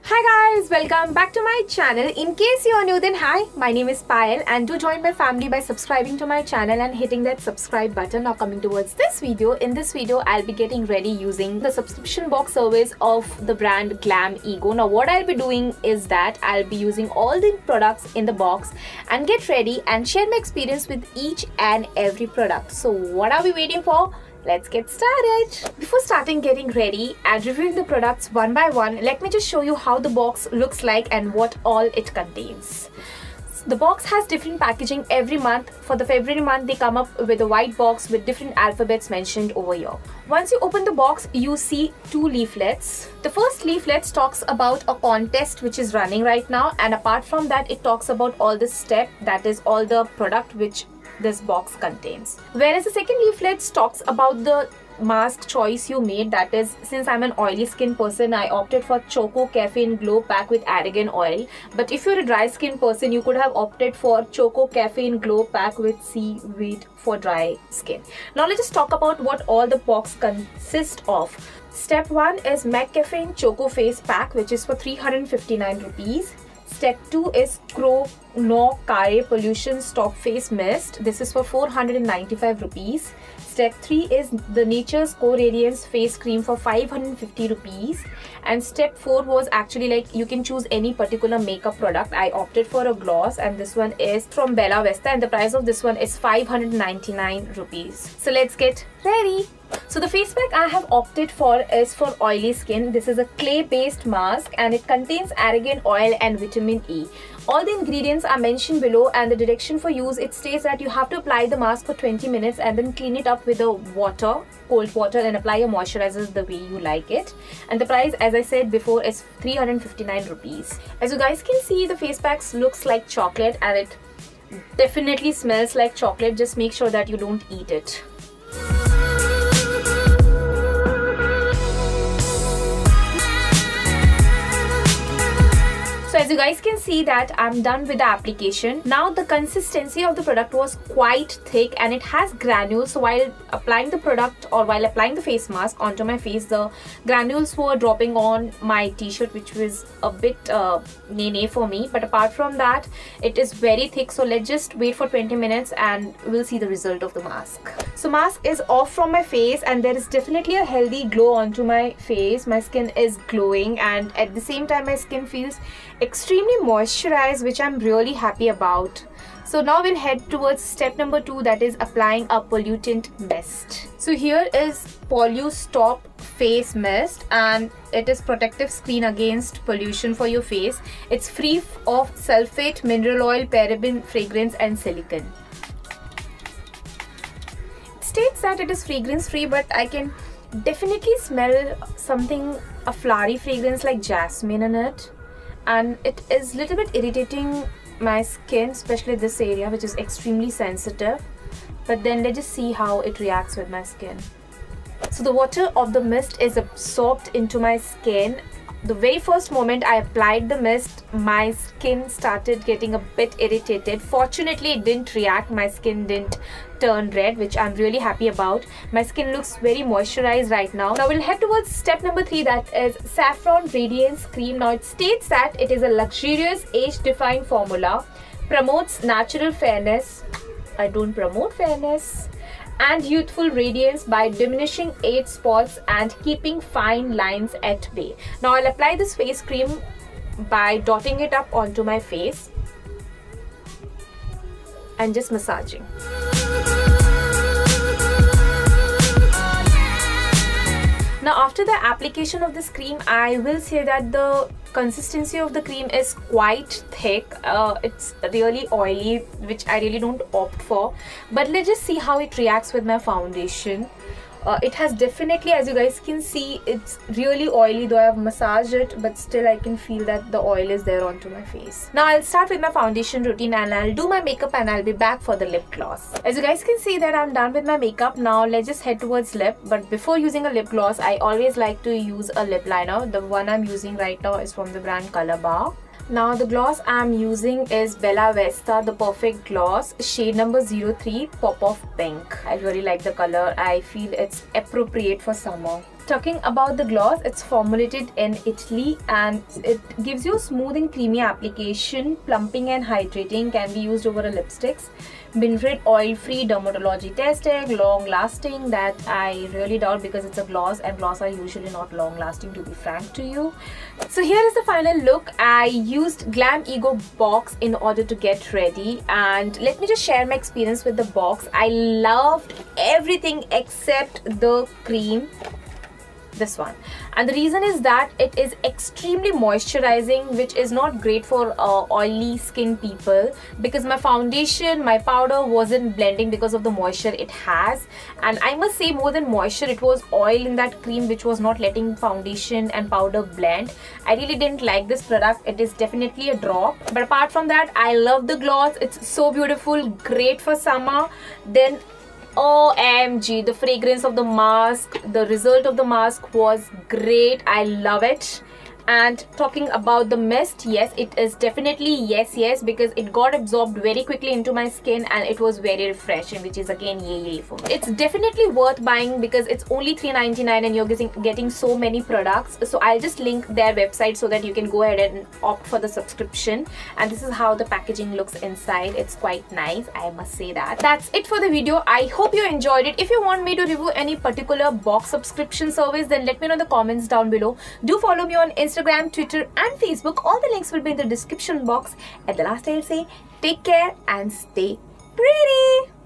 Hi guys, welcome back to my channel. In case you are new, then hi, my name is Payal and do join my family by subscribing to my channel and hitting that subscribe button. Now coming towards this video, in this video I'll be getting ready using the subscription box service of the brand Glamego. Now what I'll be doing is that I'll be using all the products in the box and get ready and share my experience with each and every product. So what are we waiting for? Let's get started. Before starting getting ready and reviewing the products one by one, let me just show you how the box looks like and what all it contains. The box has different packaging every month. For the February month, they come up with a white box with different alphabets mentioned over here. Once you open the box, you see two leaflets. The first leaflet talks about a contest which is running right now, and apart from that, it talks about all the step, that is all the product which this box contains. Whereas the second leaflet talks about the mask choice you made, that is, since I'm an oily skin person, I opted for Choco Caffeine Glow Pack with Argan Oil. But if you're a dry skin person, you could have opted for Choco Caffeine Glow Pack with Seaweed for dry skin. Now let's just talk about what all the box consists of. Step 1 is Mcaffeine Choco Face Pack, which is for 359 rupees. Step 2 is Kronokare Pollution Stop Face Mist. This is for 495 rupees. Step 3 is the Nature's Co-Radiance Face Cream for 550 rupees. And step 4 was actually like you can choose any particular makeup product. I opted for a gloss and this one is from Voste and the price of this one is 599 rupees. So let's get ready. So the face pack I have opted for is for oily skin. This is a clay based mask and it contains argan oil and vitamin E. All the ingredients are mentioned below and the direction for use, it states that you have to apply the mask for 20 minutes and then clean it up with a cold water and apply a moisturizer the way you like it. And the price, as I said before, is 359 rupees. As you guys can see, the face pack looks like chocolate and it definitely smells like chocolate. Just make sure that you don't eat it. So as you guys can see that I'm done with the application. Now the consistency of the product was quite thick and it has granules. So while applying the product or while applying the face mask onto my face, the granules were dropping on my t-shirt, which was a bit nay for me. But apart from that, it is very thick. So let's just wait for 20 minutes and we'll see the result of the mask. So mask is off from my face and there is definitely a healthy glow onto my face. My skin is glowing and at the same time my skin feels extremely moisturized, which I'm really happy about. So now we'll head towards step number 2, that is applying a pollutant mist. So here is Pollutiom face mist and it is protective screen against pollution for your face. It's free of sulfate, mineral oil, paraben, fragrance and silicone. It states that it is fragrance free, but I can definitely smell something, a flowery fragrance like jasmine in it. And it is a little bit irritating my skin, especially this area which is extremely sensitive. But then let's just see how it reacts with my skin. So the water of the mist is absorbed into my skin. The very first moment I applied the mist, my skin started getting a bit irritated. Fortunately, it didn't react. My skin didn't turn red, which I'm really happy about. My skin looks very moisturized right now. Now we'll head towards step number 3, that is Saffron Radiance Cream. Now it states that it is a luxurious age-defying formula, promotes natural fairness. I don't promote fairness. And youthful radiance by diminishing age spots and keeping fine lines at bay. Now I'll apply this face cream by dotting it up onto my face and just massaging. Now after the application of this cream, I will say that the consistency of the cream is quite thick. It's really oily, which I really don't opt for. But let's just see how it reacts with my foundation. It has definitely, as you guys can see, it's really oily, though I have massaged it, but still I can feel that the oil is there onto my face. Now I'll start with my foundation routine and I'll do my makeup and I'll be back for the lip gloss. As you guys can see that I'm done with my makeup. Now let's just head towards lip. But before using a lip gloss, I always like to use a lip liner. The one I'm using right now is from the brand Color Bar. Now the gloss I'm using is Bella Vesta, the Perfect Gloss, shade number 03, Pop of Pink. I really like the color. I feel it's appropriate for summer. talking about the gloss, it's formulated in Italy and it gives you smooth and creamy application, plumping and hydrating, can be used over a lipsticks. Mineral oil free, dermatology tested, long lasting. That I really doubt because it's a gloss and gloss are usually not long lasting, to be frank to you. So here is the final look. I used Glamego box in order to get ready, and let me just share my experience with the box. I loved everything except the cream, this one, and the reason is that it is extremely moisturizing, which is not great for oily skin people, because my foundation, my powder wasn't blending because of the moisture it has. And I must say, more than moisture, it was oil in that cream which was not letting foundation and powder blend. I really didn't like this product. It is definitely a drop, but apart from that, I love the gloss. It's so beautiful, great for summer. Then OMG, the fragrance of the mask, the result of the mask was great. I love it. And talking about the mist, yes, it is definitely yes, because it got absorbed very quickly into my skin and it was very refreshing, which is again yay for me. It's definitely worth buying because it's only $3.99 and you're getting so many products. So I'll just link their website so that you can go ahead and opt for the subscription. And this is how the packaging looks inside. It's quite nice, I must say that. That's it for the video. I hope you enjoyed it. If you want me to review any particular box subscription service, then let me know in the comments down below. Do follow me on Instagram, Twitter and Facebook. All the links will be in the description box. At the last, I'll say take care and stay pretty.